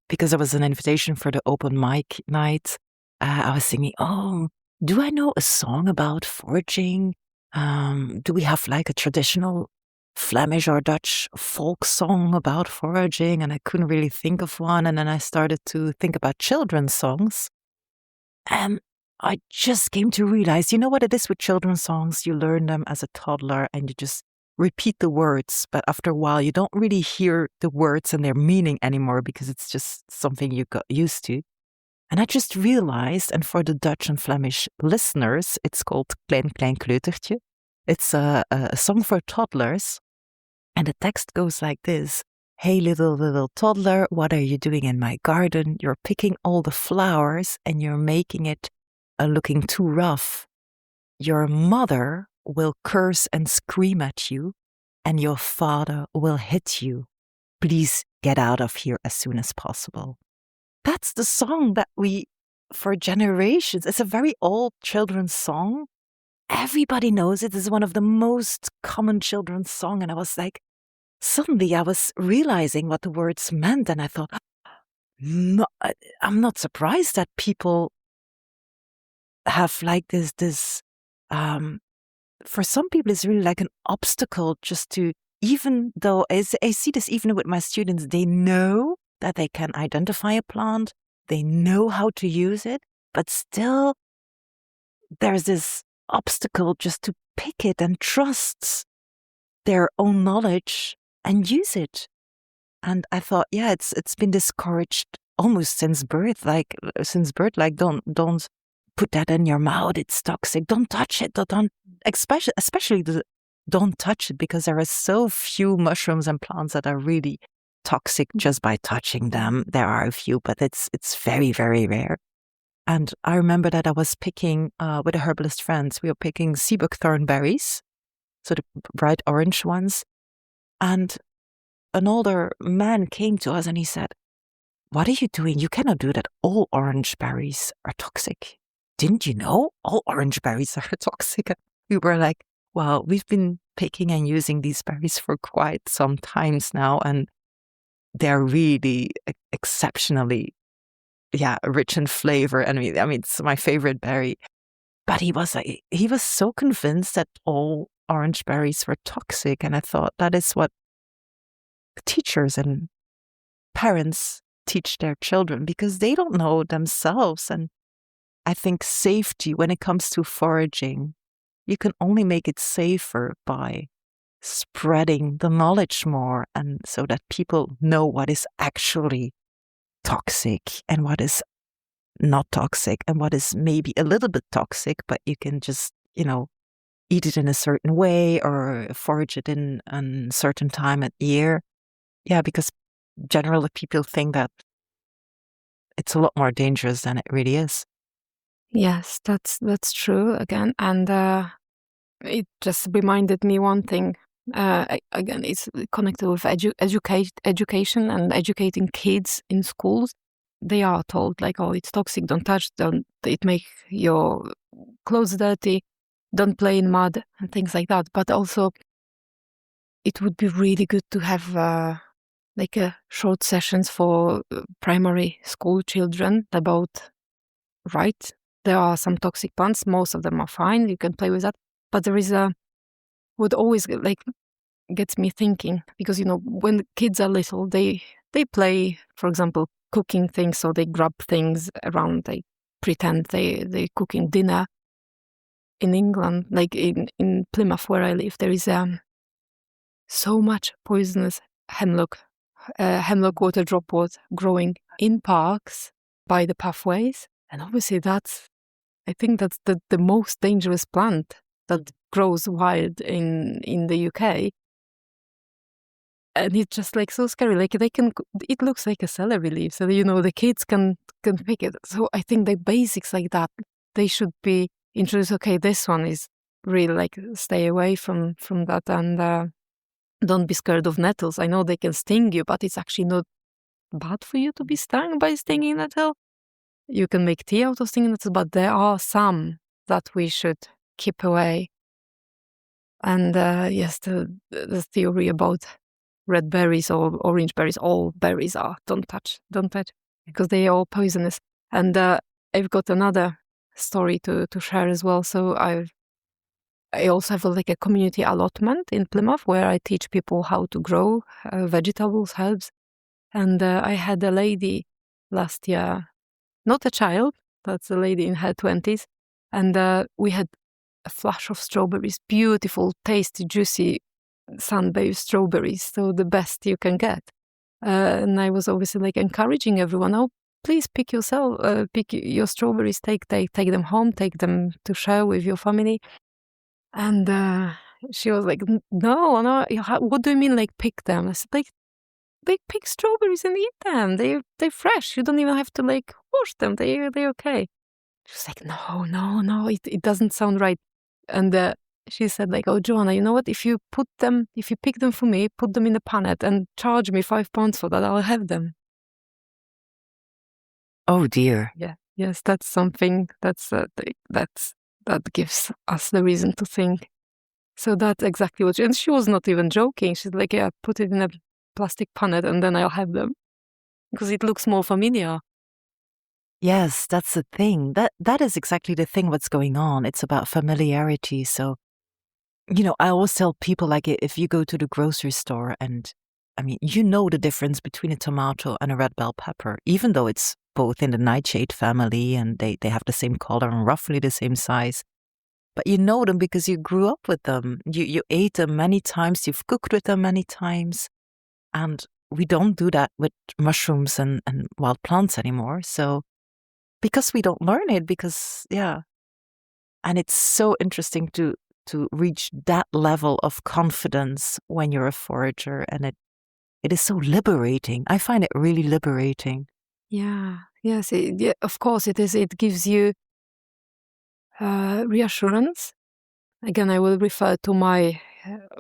because there was an invitation for the open mic night, I was thinking, oh, do I know a song about foraging? Do we have like a traditional Flemish or Dutch folk song about foraging? And I couldn't really think of one. And then I started to think about children's songs. And I just came to realize, you know what it is with children's songs? You learn them as a toddler and you just repeat the words, but after a while you don't really hear the words and their meaning anymore because it's just something you got used to. And I just realized, and for the Dutch and Flemish listeners, it's called Klein Klein Kleutertje. It's a song for toddlers. And the text goes like this. Hey, little toddler, what are you doing in my garden? You're picking all the flowers and you're making it looking too rough. Your mother will curse and scream at you, and your father will hit you. Please get out of here as soon as possible. That's the song that for generations, it's a very old children's song. Everybody knows it. It's one of the most common children's songs. And I was like, suddenly I was realizing what the words meant. And I thought, no, I'm not surprised that people have like this, for some people, it's really like an obstacle just to, even though I see this even with my students, they know that they can identify a plant, they know how to use it, but still there's this obstacle just to pick it and trust their own knowledge and use it. And I thought, yeah, it's been discouraged almost since birth. Like don't put that in your mouth. It's toxic. Don't touch it. Don't especially don't touch it, because there are so few mushrooms and plants that are really toxic just by touching them. There are a few, but it's very, very rare. And I remember that I was picking with a herbalist friends. We were picking sea buckthorn berries, so the bright orange ones. And an older man came to us and he said, "What are you doing? You cannot do that. All orange berries are toxic. Didn't you know? All orange berries are toxic." We were like, well, we've been picking and using these berries for quite some times now, and they're really exceptionally, rich in flavor. And I mean, it's my favorite berry. But he was so convinced that all orange berries were toxic. And I thought that is what teachers and parents teach their children, because they don't know themselves. And I think safety, when it comes to foraging, you can only make it safer by spreading the knowledge more, and so that people know what is actually toxic and what is not toxic and what is maybe a little bit toxic, but you can just, eat it in a certain way or forage it in a certain time of year. Yeah, because generally people think that it's a lot more dangerous than it really is. Yes, that's true again. And it just reminded me one thing. Again, it's connected with education and educating kids in schools. They are told like, oh, it's toxic, don't touch, it make your clothes dirty, don't play in mud and things like that. But also, it would be really good to have like short sessions for primary school children about, right, there are some toxic plants, most of them are fine, you can play with that. But there is what always like gets me thinking, because when kids are little, they play, for example, cooking things, so they grab things around, they pretend they cooking dinner. In England, like in Plymouth where I live, there is so much poisonous hemlock water dropwort growing in parks by the pathways, and obviously I think that's the most dangerous plant that grows wild in the UK. And it's just like so scary. Like it looks like a celery leaf, so the kids can pick it. So I think the basics like that, they should be introduced. Okay, this one is really like, stay away from that, and don't be scared of nettles. I know they can sting you, but it's actually not bad for you to be stung by a stinging nettle. You can make tea out of stinging nettles, but there are some that we should keep away. And yes, the theory about red berries or orange berries, all berries are don't touch, because they are all poisonous. And I've got another story to share as well. So I also have like a community allotment in Plymouth where I teach people how to grow vegetables, herbs. And I had a lady last year, not a child, that's a lady in her 20s. And we had a flash of strawberries, beautiful, tasty, juicy, sun-bathed strawberries, so the best you can get. And I was obviously like encouraging everyone, oh, please pick your strawberries, take them home, take them to share with your family. And she was like, no, what do you mean, like, pick them? I said, like, pick strawberries and eat them. They're fresh. You don't even have to, like, wash them. They're okay. She was like, no, it doesn't sound right. And she said, like, oh, Joanna, you know what? If you pick them for me, put them in the punnet and charge me £5 for that, I'll have them. Oh dear. Yeah. Yes, that's something that gives us the reason to think. So that's exactly what and she was not even joking. She's like, yeah, put it in a plastic punnet and then I'll have them. Because it looks more familiar. Yes, that's the thing. That is exactly the thing what's going on. It's about familiarity. So, I always tell people, like, if you go to the grocery store and, I mean, you know the difference between a tomato and a red bell pepper, even though it's both in the nightshade family and they have the same color and roughly the same size. But you know them because you grew up with them. You ate them many times, you've cooked with them many times. And we don't do that with mushrooms and wild plants anymore. So, because we don't learn it, and it's so interesting to reach that level of confidence when you're a forager, and it is so liberating. I find it really liberating. Yeah. Yes. Of course it is. It gives you reassurance. Again, I will refer to my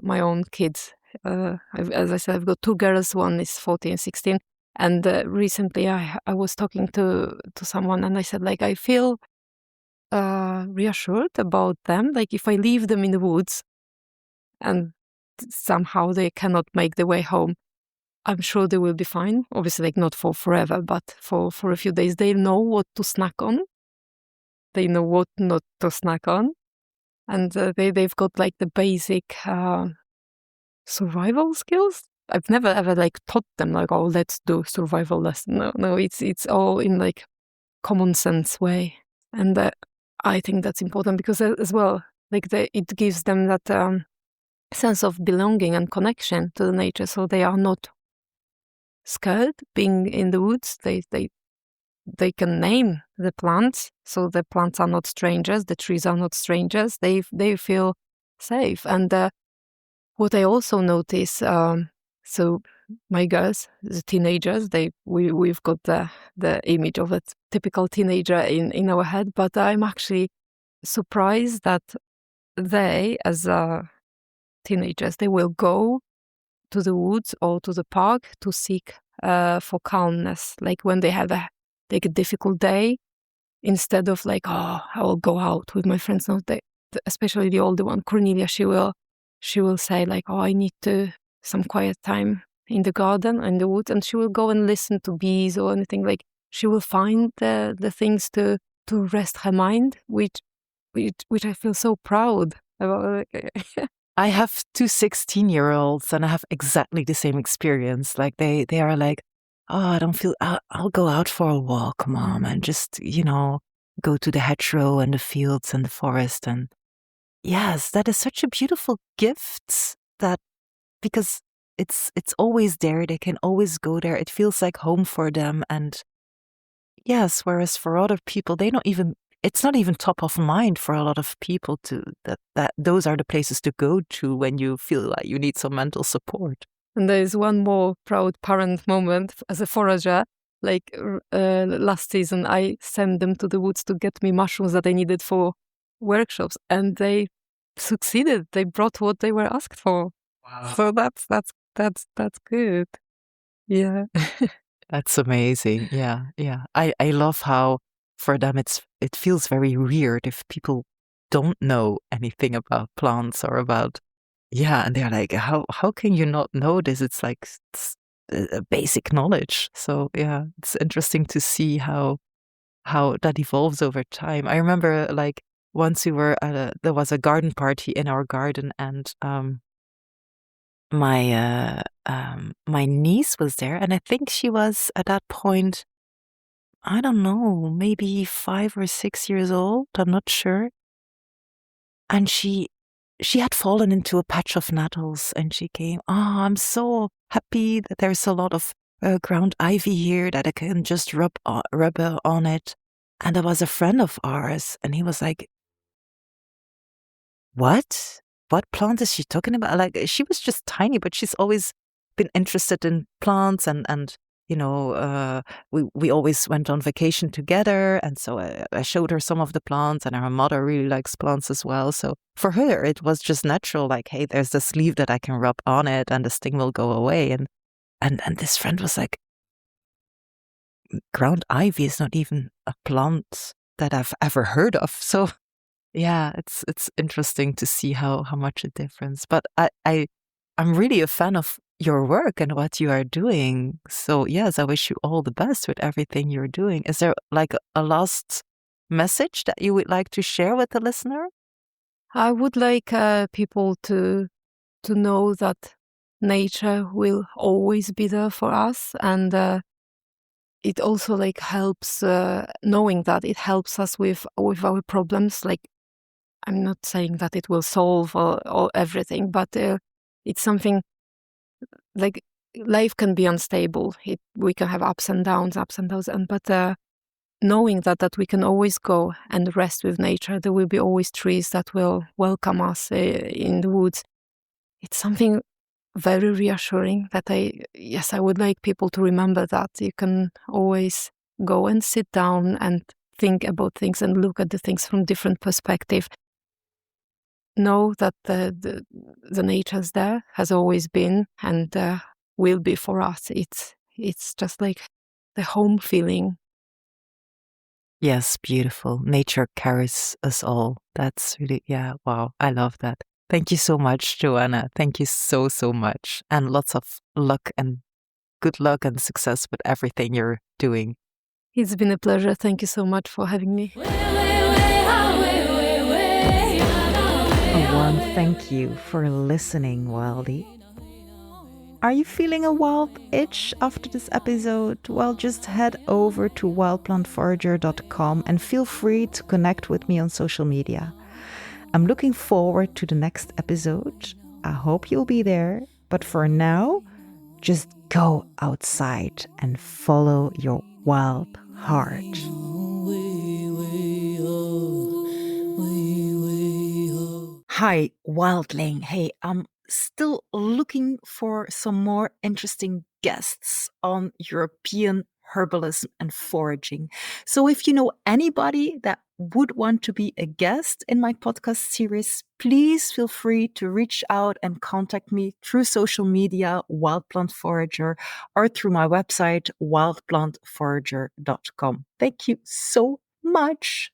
own kids. As I said, I've got two girls. One is 14, 16. And recently I was talking to someone and I said, like, I feel reassured about them. Like, if I leave them in the woods and somehow they cannot make their way home, I'm sure they will be fine. Obviously, like, not for forever, but for a few days. They know what to snack on. They know what not to snack on. And they've got, like, the basic survival skills. I've never ever, like, taught them, like, oh, let's do survival lesson. No, it's all in, like, common sense way. And I think that's important because as well, like, it gives them that sense of belonging and connection to the nature. So they are not scared being in the woods. They can name the plants, so the plants are not strangers, the trees are not strangers. They feel safe. And what I also notice, so my girls, the teenagers, we've got the image of a typical teenager in our head, but I'm actually surprised that they, as teenagers, they will go to the woods or to the park to seek for calmness, like when they have a difficult day, instead of, like, oh, I will go out with my friends. No, especially the older one, Cornelia, she will say, like, oh, I need some quiet time in the garden, in the woods, and she will go and listen to bees or anything. Like, she will find the things to rest her mind, which I feel so proud about. I have two 16-year-olds and I have exactly the same experience. Like, they are like, oh, I don't feel, I'll go out for a walk, Mom, and just, go to the hedgerow and the fields and the forest. And yes, that is such a beautiful gift, that because it's always there. They can always go there. It feels like home for them. And yes, whereas for other people, it's not even top of mind for a lot of people that those are the places to go to when you feel like you need some mental support. And there is one more proud parent moment as a forager. Like, last season, I sent them to the woods to get me mushrooms that I needed for workshops, and they succeeded. They brought what they were asked for. Wow. So that's good. Yeah. That's amazing. Yeah. I love how for them it feels very weird if people don't know anything about plants or about, and they're like, how can you not know this? It's like a basic knowledge. So yeah, it's interesting to see how that evolves over time. I remember, like, once we were there was a garden party in our garden, and my niece was there, and I think she was at that point, I don't know, maybe 5 or 6 years old. I'm not sure. And she had fallen into a patch of nettles, and she came, oh, I'm so happy that there's a lot of ground ivy here that I can just rub on it. And there was a friend of ours, and he was like, what? what plant is she talking about? Like, she was just tiny, but she's always been interested in plants and we always went on vacation together. And so I showed her some of the plants, and her mother really likes plants as well. So for her, it was just natural, like, hey, there's this leaf that I can rub on it and the sting will go away. And this friend was like, ground ivy is not even a plant that I've ever heard of. So yeah, it's interesting to see how much a difference. But I'm really a fan of your work and what you are doing. So yes, I wish you all the best with everything you're doing. Is there like a last message that you would like to share with the listener? I would like people to know that nature will always be there for us, and it also like helps knowing that it helps us with our problems. Like, I'm not saying that it will solve all everything, but it's something like life can be unstable. We can have ups and downs, but knowing that we can always go and rest with nature, there will be always trees that will welcome us in the woods. It's something very reassuring that I would like people to remember that you can always go and sit down and think about things and look at the things from different perspective. Know that the nature's there, has always been, and will be for us. It's just like the home feeling. Yes, beautiful. Nature carries us all. That's really, yeah, wow. I love that. Thank you so much, Joanna. Thank you so, so much. And lots of luck and good luck and success with everything you're doing. It's been a pleasure. Thank you so much for having me. A warm thank you for listening, Wildie. Are you feeling a wild itch after this episode? Well, just head over to wildplantforager.com and feel free to connect with me on social media. I'm looking forward to the next episode. I hope you'll be there. But for now, just go outside and follow your wild heart. Hi, Wildling. Hey, I'm still looking for some more interesting guests on European herbalism and foraging. So if you know anybody that would want to be a guest in my podcast series, please feel free to reach out and contact me through social media, Wild Plant Forager, or through my website, wildplantforager.com. Thank you so much.